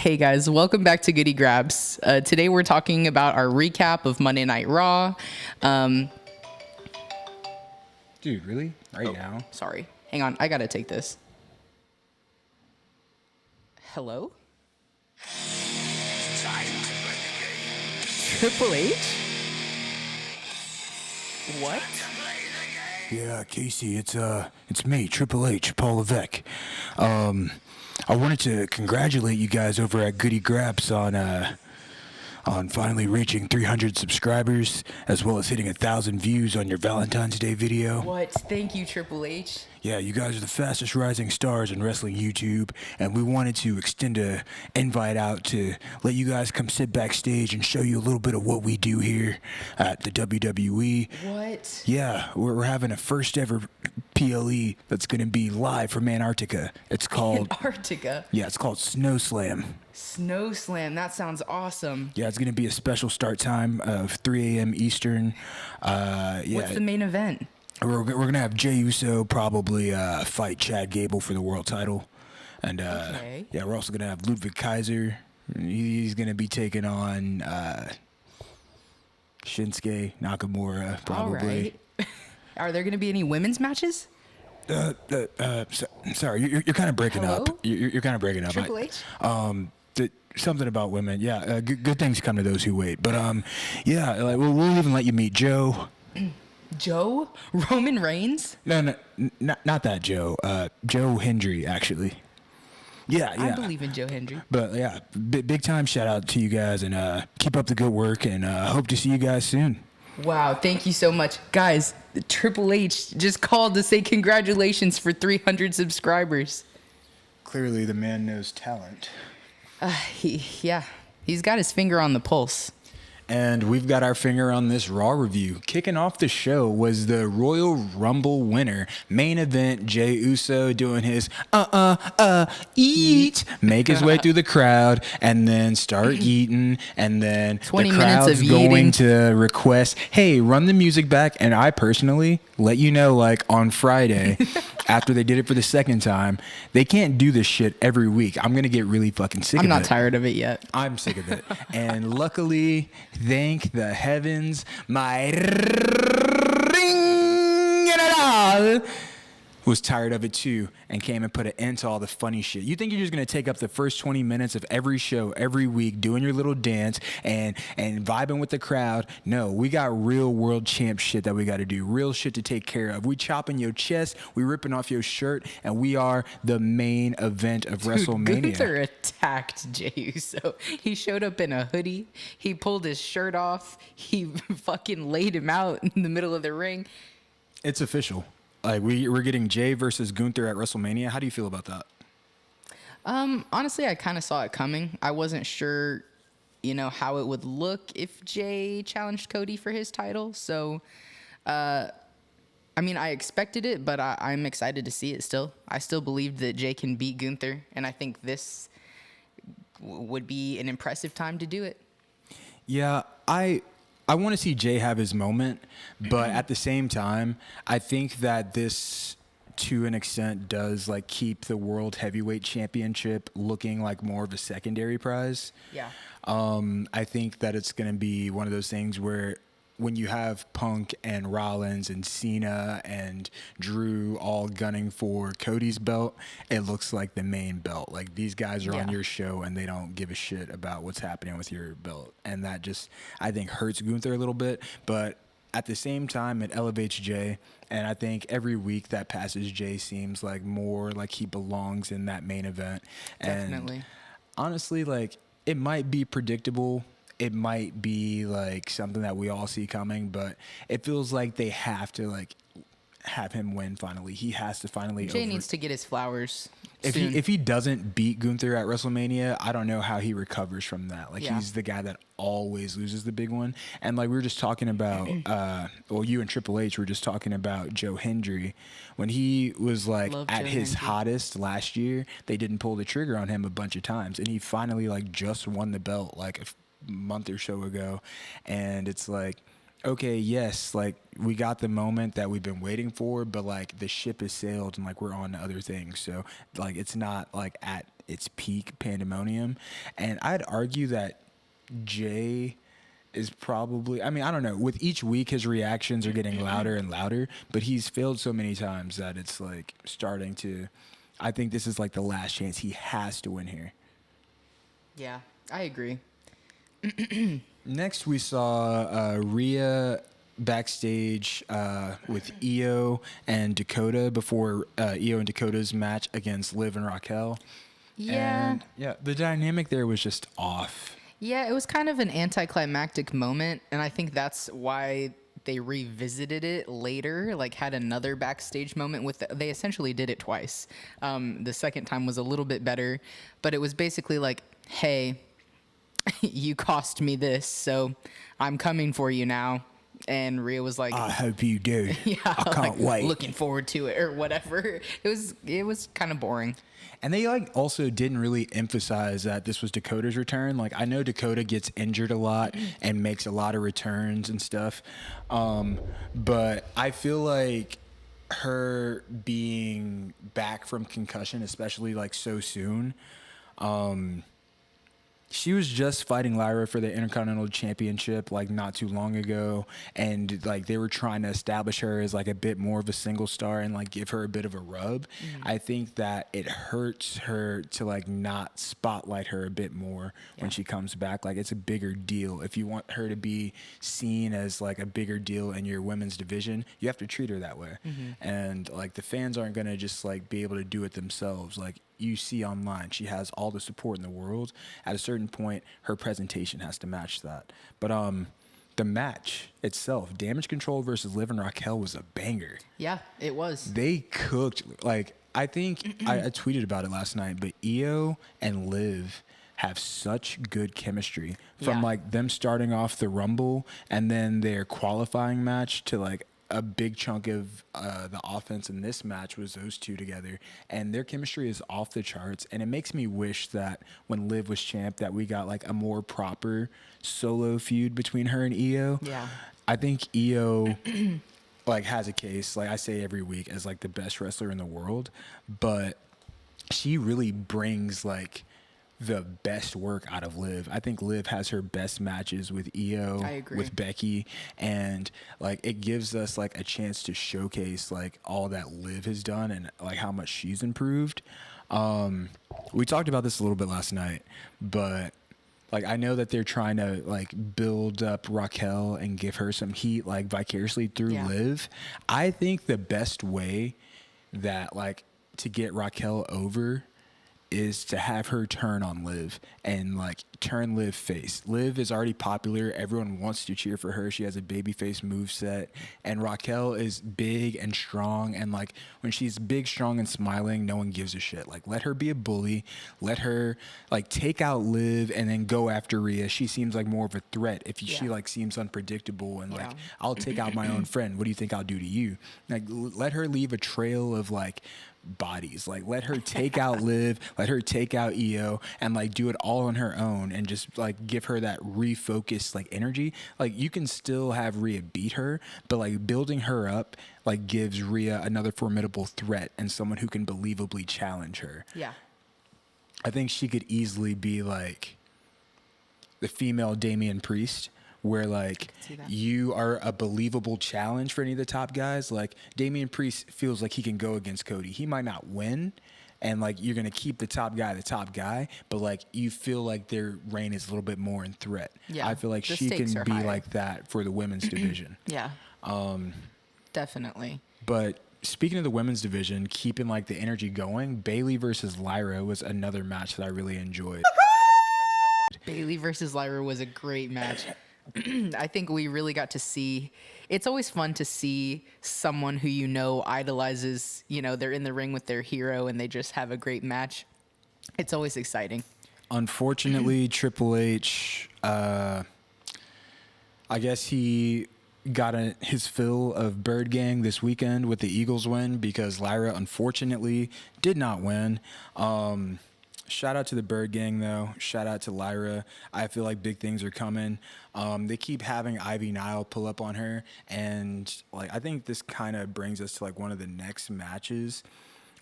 Hey guys, welcome back to Goodie Graps. Today we're talking about our recap of Monday Night Raw. Dude, really? Right now? Sorry, hang on, I gotta take this. Hello? Triple H? What? Yeah, Casey, it's me, Triple H, Paul Levesque. I wanted to congratulate you guys over at Goodie Graps on finally reaching 300 subscribers, as well as hitting 1,000 views on your Valentine's Day video. What? Thank you, Triple H. Yeah, you guys are the fastest rising stars in wrestling YouTube, and we wanted to extend a invite out to let you guys come sit backstage and show you a little bit of what we do here at the WWE. What? Yeah, we're having a first ever PLE that's going to be live from Antarctica. It's called Antarctica? Yeah, it's called Snow Slam. Snow Slam, that sounds awesome. Yeah, it's going to be a special start time of 3 a.m. Eastern. What's the main event? We're going to have Jey Uso probably fight Chad Gable for the world title. And Okay. yeah, we're also going to have Ludwig Kaiser. He's going to be taking on Shinsuke Nakamura probably. All right. Are there going to be any women's matches? Sorry, you're kind of breaking Hello? up. You're kind of breaking up. Triple H? Something about women. Yeah, good things come to those who wait. But yeah, like we'll even let you meet Joe. Joe? Roman Reigns? No, not that Joe. Joe Hendry, actually. Yeah. I believe in Joe Hendry. But yeah, big time shout out to you guys, and keep up the good work, and hope to see you guys soon. Wow, thank you so much. Guys, Triple H just called to say congratulations for 300 subscribers. Clearly, the man knows talent. He's got his finger on the pulse. And we've got our finger on this Raw review. Kicking off the show was the Royal Rumble winner. Main event, Jey Uso doing his eat. Make his way through the crowd and then start eating. And then 20 the minutes crowd's of going eating. to request, hey, run the music back. And I personally let you know, like on Friday, after they did it for the second time, they can't do this shit every week. I'm going to get really fucking sick of it. I'm not tired of it yet. I'm sick of it. And luckily, thank the heavens, my ring general was tired of it too and came and put an end to all the funny shit. You think you're just going to take up the first 20 minutes of every show every week doing your little dance and vibing with the crowd? No, we got real world champ shit that we got to do. Real shit to take care of. We chopping your chest, we ripping off your shirt, and we are the main event of WrestleMania. Gunther attacked Jey Uso. He showed up in a hoodie. He pulled his shirt off. He fucking laid him out in the middle of the ring. It's official. Like we're getting Jey versus Gunther at WrestleMania. How do you feel about that? Honestly, I kind of saw it coming. I wasn't sure, how it would look if Jey challenged Cody for his title. So, I expected it, but I'm excited to see it still. I still believe that Jey can beat Gunther, and I think this would be an impressive time to do it. Yeah, I want to see Jey have his moment, but at the same time, I think that this, to an extent, does like keep the World Heavyweight Championship looking like more of a secondary prize. Yeah. I think that it's going to be one of those things where when you have Punk and Rollins and Cena and Drew all gunning for Cody's belt, it looks like the main belt. Like these guys are on your show and they don't give a shit about what's happening with your belt. And that just, I think, hurts Gunther a little bit. But at the same time, it elevates Jey. And I think every week that passes, Jey seems like more like he belongs in that main event. Definitely. And honestly, like it might be predictable. It might be like something that we all see coming, but it feels like they have to like have him win finally. He has to finally. Jey needs to get his flowers. If he doesn't beat Gunther at WrestleMania, I don't know how he recovers from that. Like he's the guy that always loses the big one. And like we were just talking about, you and Triple H were just talking about Joe Hendry when he was like at his hottest last year. They didn't pull the trigger on him a bunch of times, and he finally like just won the belt like a month or so ago. And it's like, okay, yes, like we got the moment that we've been waiting for, but like the ship has sailed and like we're on to other things. So like it's not like at its peak pandemonium. And I'd argue that Jey is probably, I mean, I don't know. With each week, his reactions are getting louder and louder, but he's failed so many times that it's like starting to, I think this is like the last chance. He has to win here. Yeah, I agree. Next, we saw Rhea backstage with Io and Dakota before Io and Dakota's match against Liv and Raquel. Yeah. And yeah, the dynamic there was just off. Yeah, it was kind of an anticlimactic moment, and I think that's why they revisited it later, like had another backstage moment with they essentially did it twice. The second time was a little bit better, but it was basically like, hey, you cost me this, so I'm coming for you now. And Rhea was like, I hope you do. yeah, I can't like, wait. looking forward to it or whatever. It was kind of boring. And they like also didn't really emphasize that this was Dakota's return. Like I know Dakota gets injured a lot and makes a lot of returns and stuff. But I feel like her being back from concussion, especially like so soon, she was just fighting Lyra for the Intercontinental Championship like not too long ago, and like they were trying to establish her as like a bit more of a single star and like give her a bit of a rub. I think that it hurts her to like not spotlight her a bit more when she comes back. Like it's a bigger deal. If you want her to be seen as like a bigger deal in your women's division, you have to treat her that way. And like the fans aren't gonna just like be able to do it themselves. Like you see online, she has all the support in the world. At a certain point, her presentation has to match that. But the match itself, Damage Control versus Liv and Raquel, was a banger. Yeah, it was. They cooked. Like I think I tweeted about it last night, but Io and Liv have such good chemistry from like them starting off the Rumble and then their qualifying match to like a big chunk of the offense in this match was those two together, and their chemistry is off the charts. And it makes me wish that when Liv was champ that we got like a more proper solo feud between her and Io. Yeah. I think Io like has a case, like I say every week, as like the best wrestler in the world, but she really brings like the best work out of Liv. I think Liv has her best matches with Io, I agree. with Becky, and like it gives us like a chance to showcase like all that Liv has done and like how much she's improved. We talked about this a little bit last night, but like I know that they're trying to like build up Raquel and give her some heat like vicariously through Liv. I think the best way that like to get Raquel over is to have her turn on Liv and like turn Liv face. Liv is already popular. Everyone wants to cheer for her. She has a babyface moveset, and Raquel is big and strong. And like when she's big, strong, and smiling, no one gives a shit. Like let her be a bully. Let her like take out Liv and then go after Rhea. She seems like more of a threat if she like seems unpredictable and like I'll take out my own friend. What do you think I'll do to you? Like let her leave a trail of like bodies. Like let her take out Liv, let her take out Io, and like do it all on her own and just like give her that refocused like energy. Like you can still have Rhea beat her, but like building her up like gives Rhea another formidable threat and someone who can believably challenge her. Yeah. I think she could easily be like the female Damian Priest, where like you are a believable challenge for any of the top guys. Like Damian Priest feels like he can go against Cody. He might not win, and like you're gonna keep the top guy, but like you feel like their reign is a little bit more in threat. Yeah, I feel like the she can stakes are be higher. like that for the women's division. Yeah. Definitely. But speaking of the women's division, keeping like the energy going, Bayley versus Lyra was another match that I really enjoyed. Bayley versus Lyra was a great match. I think we really got to see. It's always fun to see someone who you know idolizes. You know, they're in the ring with their hero and they just have a great match. It's always exciting. Unfortunately, Triple H, I guess he got his fill of Bird Gang this weekend with the Eagles win because Lyra, unfortunately, did not win. Shout out to the Bird Gang, though. Shout out to Lyra. I feel like big things are coming. They keep having Ivy Nile pull up on her, and like I think this kind of brings us to like one of the next matches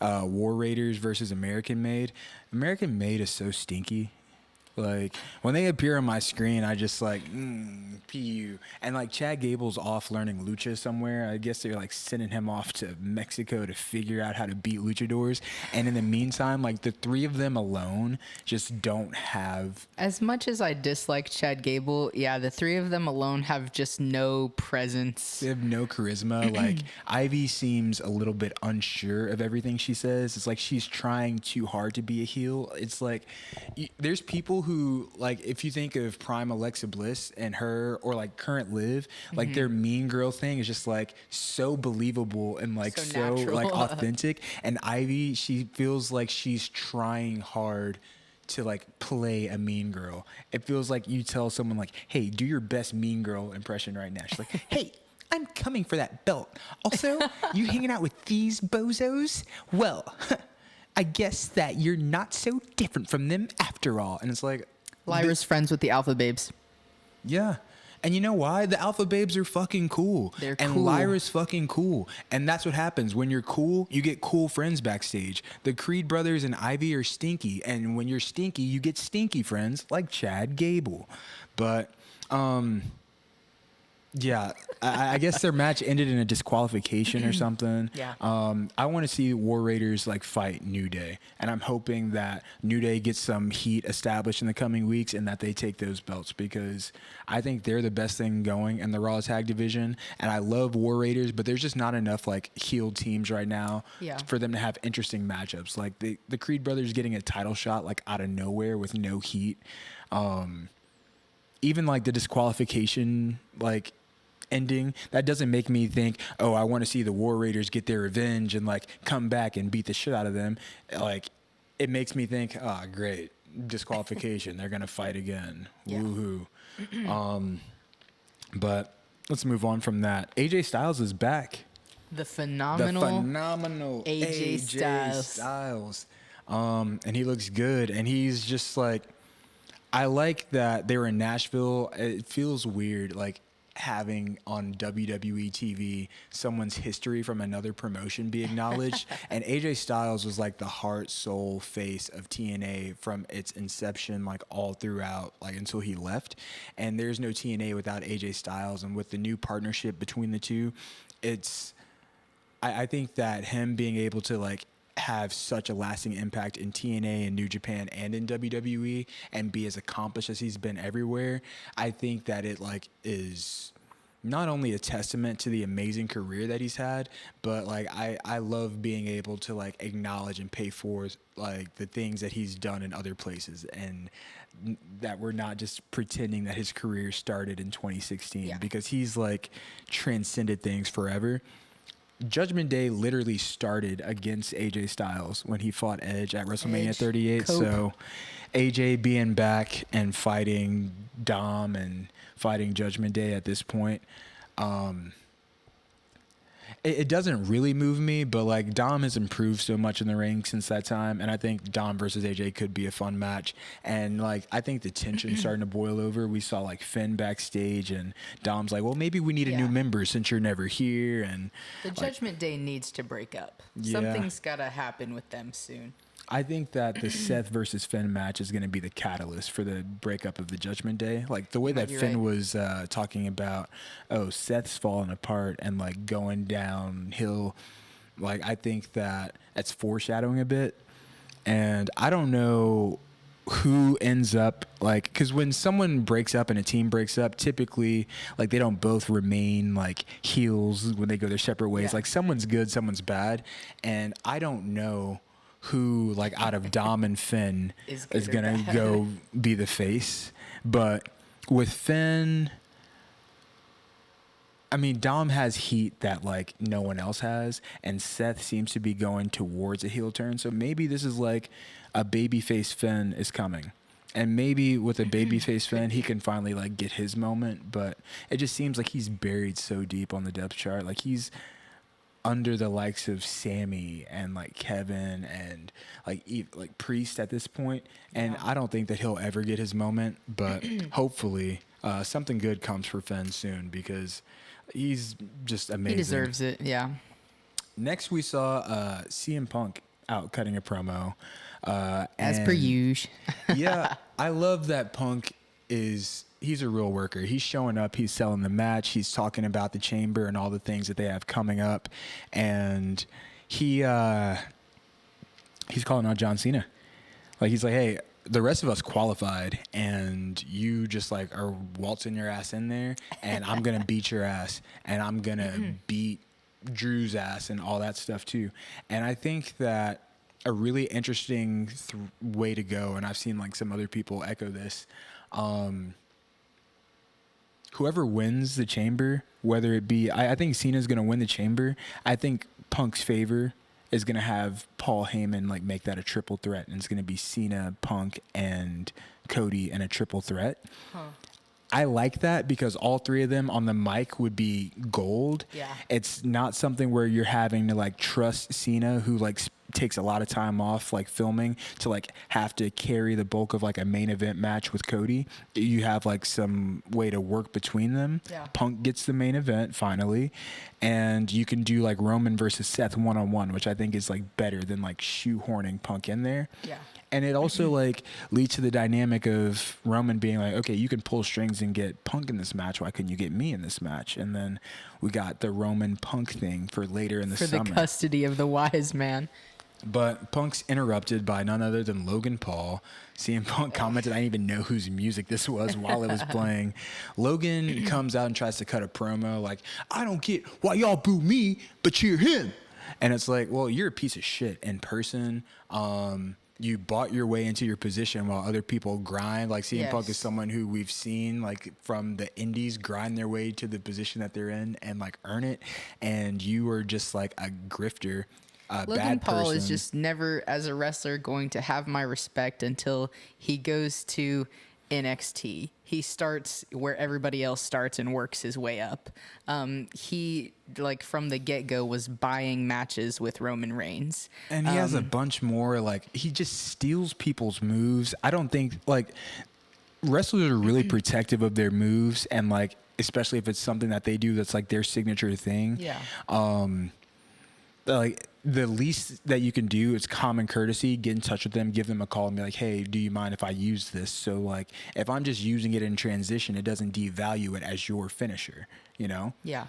War Raiders versus American Made. American Made is so stinky. Like, when they appear on my screen, I just like, PU. And like Chad Gable's off learning lucha somewhere. I guess they're like sending him off to Mexico to figure out how to beat luchadors. And in the meantime, like the three of them alone just don't have. As much as I dislike Chad Gable, yeah, the three of them alone have just no presence. They have no charisma. Like, Ivy seems a little bit unsure of everything she says. It's like she's trying too hard to be a heel. It's like there's people who, like, if you think of prime Alexa Bliss and her, or like current Liv, like their mean girl thing is just like so believable and like so like authentic. And Ivy, she feels like she's trying hard to like play a mean girl. It feels like you tell someone like, hey, do your best mean girl impression right now. She's like, hey, I'm coming for that belt. Also, you hanging out with these bozos? Well, I guess that you're not so different from them after all. And it's like, Lyra's friends with the Alpha Babes. yeah. And you know why? The Alpha Babes are fucking cool. They're and cool. Lyra's fucking cool. And that's what happens. When you're cool, you get cool friends backstage. The Creed brothers and Ivy are stinky. And when you're stinky, you get stinky friends like Chad Gable. But, yeah, I guess their match ended in a disqualification or something. Yeah. I want to see War Raiders like fight New Day, and I'm hoping that New Day gets some heat established in the coming weeks and that they take those belts, because I think they're the best thing going in the Raw Tag Division. And I love War Raiders, but there's just not enough like heeled teams right now for them to have interesting matchups. Like the Creed brothers getting a title shot like out of nowhere with no heat. Even like the disqualification like ending, that doesn't make me think, oh, I want to see the War Raiders get their revenge and like come back and beat the shit out of them. Like, it makes me think, oh, great, disqualification, they're gonna fight again. Woohoo. But let's move on from that. AJ Styles is back. The phenomenal AJ Styles. And he looks good, and he's just like, I like that they were in Nashville. It feels weird, like having on WWE TV someone's history from another promotion be acknowledged. And AJ Styles was like the heart, soul, face of TNA from its inception, like all throughout, like until he left. And there's no TNA without AJ Styles. And with the new partnership between the two, I think that him being able to like have such a lasting impact in TNA and New Japan and in WWE and be as accomplished as he's been everywhere, I think that it like is not only a testament to the amazing career that he's had, but like I love being able to like acknowledge and pay for like the things that he's done in other places, and that we're not just pretending that his career started in 2016 because he's like transcended things forever. Judgment Day literally started against AJ Styles when he fought Edge at WrestleMania 38. Cope. So AJ being back and fighting Dom and fighting Judgment Day at this point, it doesn't really move me, but like Dom has improved so much in the ring since that time, and I think Dom versus AJ could be a fun match. And like I think the tension's starting to boil over. We saw like Finn backstage, and Dom's like, well, maybe we need a new member since you're never here. And the Judgment Day needs to break up. Something's gotta happen with them soon. I think that the Seth versus Finn match is going to be the catalyst for the breakup of the Judgment Day. Like the way that Finn was talking about, oh, Seth's falling apart and like going downhill. Like I think that that's foreshadowing a bit. And I don't know who ends up like, because when someone breaks up and a team breaks up, typically like they don't both remain like heels when they go their separate ways. Like someone's good, someone's bad. And I don't know who like out of Dom and Finn is gonna go be the face. But with Finn, I mean, Dom has heat that like no one else has, and Seth seems to be going towards a heel turn. So maybe this is like a babyface Finn is coming, and maybe with a babyface Finn he can finally like get his moment. But it just seems like he's buried so deep on the depth chart. Like he's under the likes of Sammy and like Kevin and like Priest at this point, and I don't think that he'll ever get his moment. But hopefully something good comes for Finn soon, because he's just amazing. He deserves it. Yeah. Next, we saw CM Punk out cutting a promo. As per usual. Yeah, I love that Punk he's a real worker. He's showing up, he's selling the match, he's talking about the chamber and all the things that they have coming up, and he's calling out John Cena. Like, he's like, hey, the rest of us qualified, and you just like are waltzing your ass in there, and I'm gonna beat your ass, and I'm gonna beat Drew's ass and all that stuff too. And I think that a really interesting way to go, and I've seen like some other people echo this, whoever wins the chamber, whether it be, I think Cena's going to win the chamber. I think Punk's favor is going to have Paul Heyman like make that a triple threat, and it's going to be Cena, Punk, and Cody in a triple threat. I like that because all three of them on the mic would be gold. Yeah. It's not something where you're having to like trust Cena, who like takes a lot of time off like filming, to like have to carry the bulk of like a main event match with Cody. You have like some way to work between them. Yeah. Punk gets the main event finally, and you can do like Roman versus Seth one-on-one, which I think is like better than like shoehorning Punk in there. Yeah. And it also like leads to the dynamic of Roman being like, okay, you can pull strings and get Punk in this match. Why couldn't you get me in this match? And then we got the Roman Punk thing for later in the summer. For the custody of the wise man. But Punk's interrupted by none other than Logan Paul. CM Punk commented, I didn't even know whose music this was while it was playing. Logan comes out and tries to cut a promo like, I don't get why y'all boo me, but cheer him. And it's like, well, you're a piece of shit in person. You bought your way into your position while other people grind. Like CM Punk is someone who we've seen like from the indies grind their way to the position that they're in and like earn it. And you are just like a grifter. Logan Paul is just never, as a wrestler, going to have my respect until he goes to NXT. He starts where everybody else starts and works his way up. He, like, from the get-go was buying matches with Roman Reigns. And he has a bunch more, like, he just steals people's moves. I don't think, like, wrestlers are really protective of their moves, and, like, especially if it's something that they do that's, like, their signature thing. Yeah. Like, the least that you can do is common courtesy, get in touch with them, give them a call and be like, hey, do you mind if I use this? So like, if I'm just using it in transition, it doesn't devalue it as your finisher, you know? Yeah.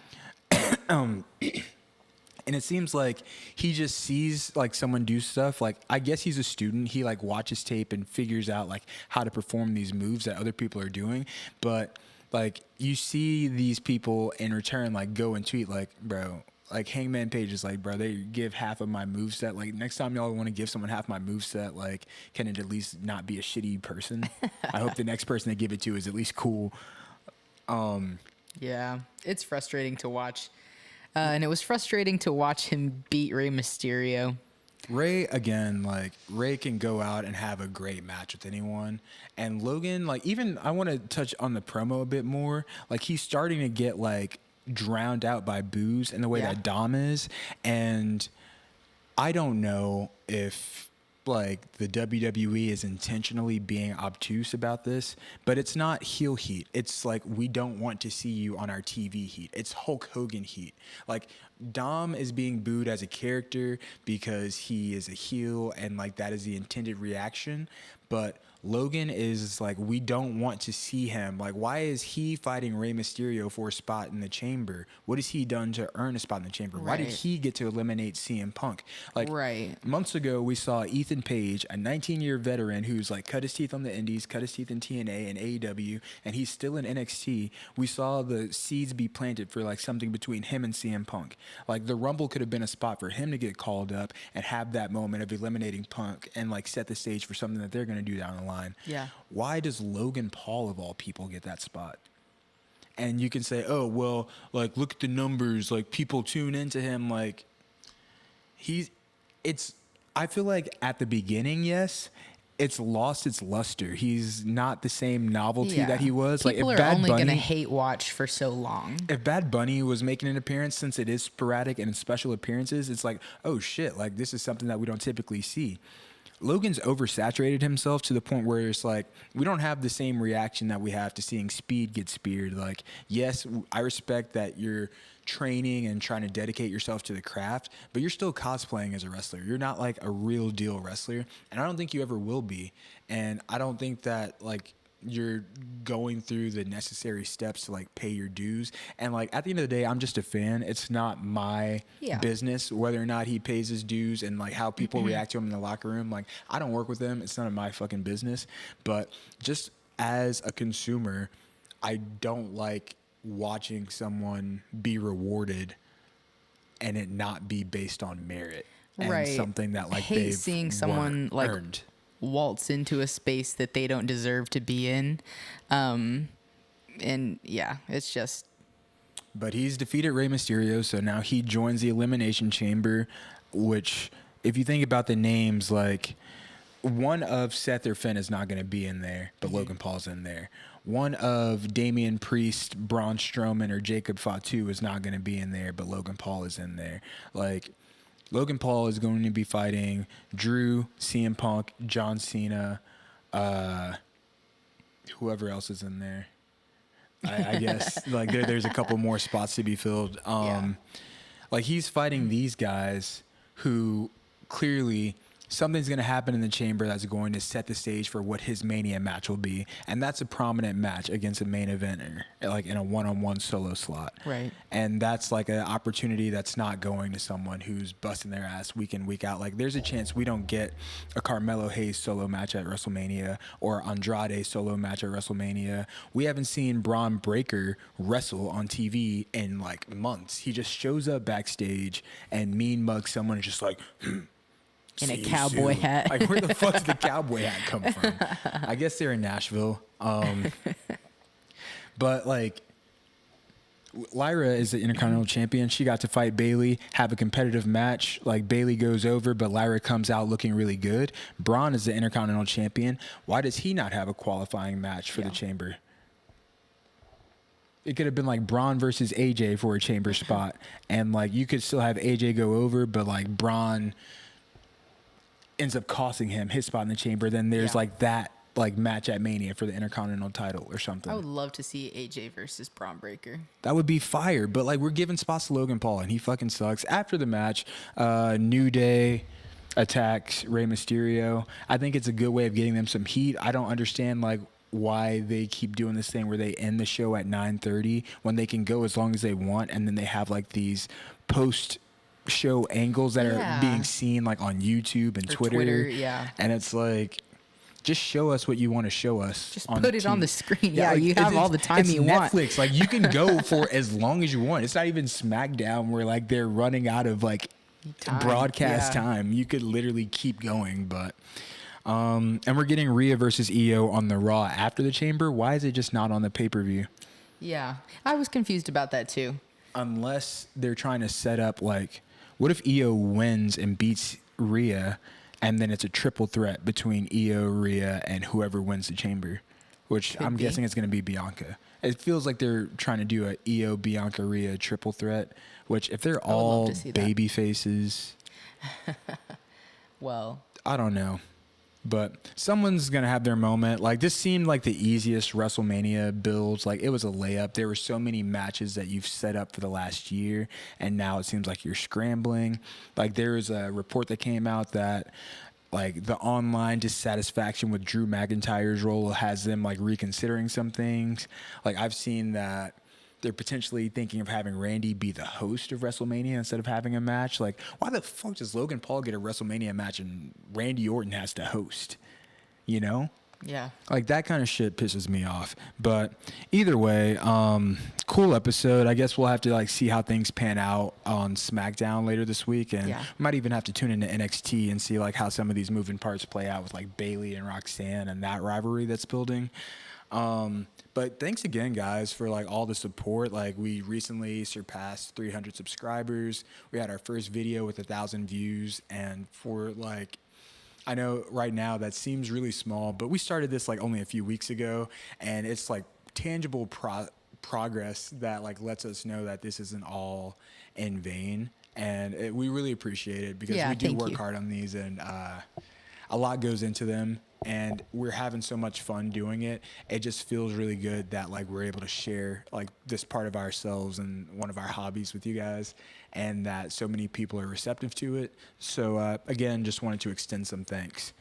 And it seems like he just sees like someone do stuff. Like, I guess he's a student. He like watches tape and figures out like how to perform these moves that other people are doing. But like, you see these people in return, like go and tweet like, bro, like Hangman Page is like, bro, they give half of my moveset. Like, next time y'all want to give someone half my moveset, like, can it at least not be a shitty person? I hope the next person they give it to is at least cool. Yeah, it's frustrating to watch. And it was frustrating to watch him beat Rey Mysterio. Rey, again, like, Rey can go out and have a great match with anyone. And Logan, like, even, I want to touch on the promo a bit more. Like, he's starting to get, like, drowned out by boos and the way that Dom is. And I don't know if like the WWE is intentionally being obtuse about this, but it's not heel heat. It's like, we don't want to see you on our TV heat. It's Hulk Hogan heat. Like, Dom is being booed as a character because he is a heel and like that is the intended reaction. But Logan is like, we don't want to see him. Like, why is he fighting Rey Mysterio for a spot in the chamber? What has he done to earn a spot in the chamber? Why did he get to eliminate CM Punk? Like, months ago, we saw Ethan Page, a 19-year veteran who's like cut his teeth on the indies, cut his teeth in TNA and AEW, and he's still in NXT. We saw the seeds be planted for like something between him and CM Punk. Like, the Rumble could have been a spot for him to get called up and have that moment of eliminating Punk and like set the stage for something that they're going to do down the line. Yeah. Why does Logan Paul, of all people, get that spot? And you can say, oh, well, like, look at the numbers. Like, people tune into him. Like, I feel like at the beginning, yes, it's lost its luster. He's not the same novelty that he was. People like, if are Bad only Bunny, going to hate watch for so long. If Bad Bunny was making an appearance, since it is sporadic and in special appearances, it's like, oh, shit, like, this is something that we don't typically see. Logan's oversaturated himself to the point where it's like we don't have the same reaction that we have to seeing Speed get speared. Like, yes, I respect that you're training and trying to dedicate yourself to the craft, but you're still cosplaying as a wrestler. You're not like a real deal wrestler, and I don't think you ever will be. And I don't think that like you're going through the necessary steps to like pay your dues. And like at the end of the day, I'm just a fan. It's not my business whether or not he pays his dues and like how people react to him in the locker room. Like, I don't work with them. It's none of my fucking business. But just as a consumer, I don't like watching someone be rewarded and it not be based on merit and something that like hate they've seeing someone like earned. Waltz into a space that they don't deserve to be in. And yeah, it's just. But he's defeated Rey Mysterio, so now he joins the Elimination Chamber, which, if you think about the names, like, one of Seth or Finn is not going to be in there, but Logan Paul's in there. One of Damian Priest, Braun Strowman, or Jacob Fatu is not going to be in there, but Logan Paul is in there. Like, Logan Paul is going to be fighting Drew, CM Punk, John Cena, whoever else is in there. I guess like there's a couple more spots to be filled. Like, he's fighting these guys who clearly something's going to happen in the chamber that's going to set the stage for what his Mania match will be. And that's a prominent match against a main eventer, like in a one-on-one solo slot. Right. And that's like an opportunity that's not going to someone who's busting their ass week in, week out. Like, there's a chance we don't get a Carmelo Hayes solo match at WrestleMania or Andrade solo match at WrestleMania. We haven't seen Braun Breaker wrestle on TV in like months. He just shows up backstage and mean mugs someone and just like, in a cowboy hat. Like, where the fuck did the cowboy hat come from? I guess they're in Nashville. But like, Lyra is the Intercontinental Champion. She got to fight Bayley, have a competitive match. Like, Bayley goes over, but Lyra comes out looking really good. Braun is the Intercontinental Champion. Why does he not have a qualifying match for the Chamber? It could have been like Braun versus AJ for a Chamber spot, and like you could still have AJ go over, but like Braun ends up costing him his spot in the Chamber. Then there's like that like match at Mania for the Intercontinental title or something. I would love to see AJ versus Braun Breaker. That would be fire. But like, we're giving spots to Logan Paul and he fucking sucks. After the match, New Day attacks Rey Mysterio. I think it's a good way of getting them some heat. I don't understand like why they keep doing this thing where they end the show at 9:30 when they can go as long as they want, and then they have like these post show angles that are being seen like on YouTube and Twitter. And it's like, just show us what you want to show us. Just put it on the screen. Yeah, like, you have all the time you want. Netflix. Like, you can go for as long as you want. It's not even Smackdown where like they're running out of like broadcast time. You could literally keep going. But and we're getting Rhea versus Io on the Raw after the Chamber. Why is it just not on the pay-per-view? Yeah, I was confused about that too. Unless they're trying to set up like, what if Io wins and beats Rhea, and then it's a triple threat between Io, Rhea, and whoever wins the Chamber, which I'm guessing it's going to be Bianca. It feels like they're trying to do a Io, Bianca, Rhea triple threat, which if they're all baby faces, well, I don't know. But someone's going to have their moment. Like, this seemed like the easiest WrestleMania builds. Like, it was a layup. There were so many matches that you've set up for the last year, and now it seems like you're scrambling. Like, there was a report that came out that, like, the online dissatisfaction with Drew McIntyre's role has them, like, reconsidering some things. Like, I've seen that they're potentially thinking of having Randy be the host of WrestleMania instead of having a match. Like, why the fuck does Logan Paul get a WrestleMania match and Randy Orton has to host? You know? Yeah. Like, that kind of shit pisses me off. But either way, cool episode. I guess we'll have to like see how things pan out on SmackDown later this week, and we might even have to tune into NXT and see like how some of these moving parts play out with like Bayley and Roxanne and that rivalry that's building. But thanks again, guys, for like all the support. Like, we recently surpassed 300 subscribers. We had our first video with 1,000 views, and for like, I know right now that seems really small, but we started this like only a few weeks ago, and it's like tangible progress that like lets us know that this isn't all in vain, and we really appreciate it because we do work hard on these, and a lot goes into them, and we're having so much fun doing it. It just feels really good that like we're able to share like this part of ourselves and one of our hobbies with you guys, and that so many people are receptive to it. So again, just wanted to extend some thanks.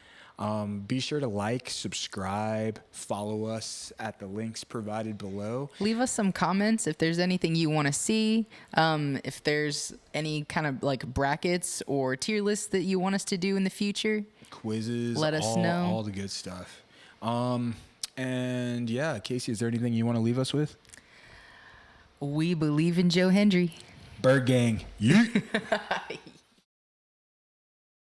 Be sure to like, subscribe, follow us at the links provided below. Leave us some comments if there's anything you want to see. If there's any kind of like brackets or tier lists that you want us to do in the future. Quizzes, let us know. All the good stuff. And yeah, Casey, is there anything you want to leave us with? We believe in Joe Hendry. Bird Gang. Yeet.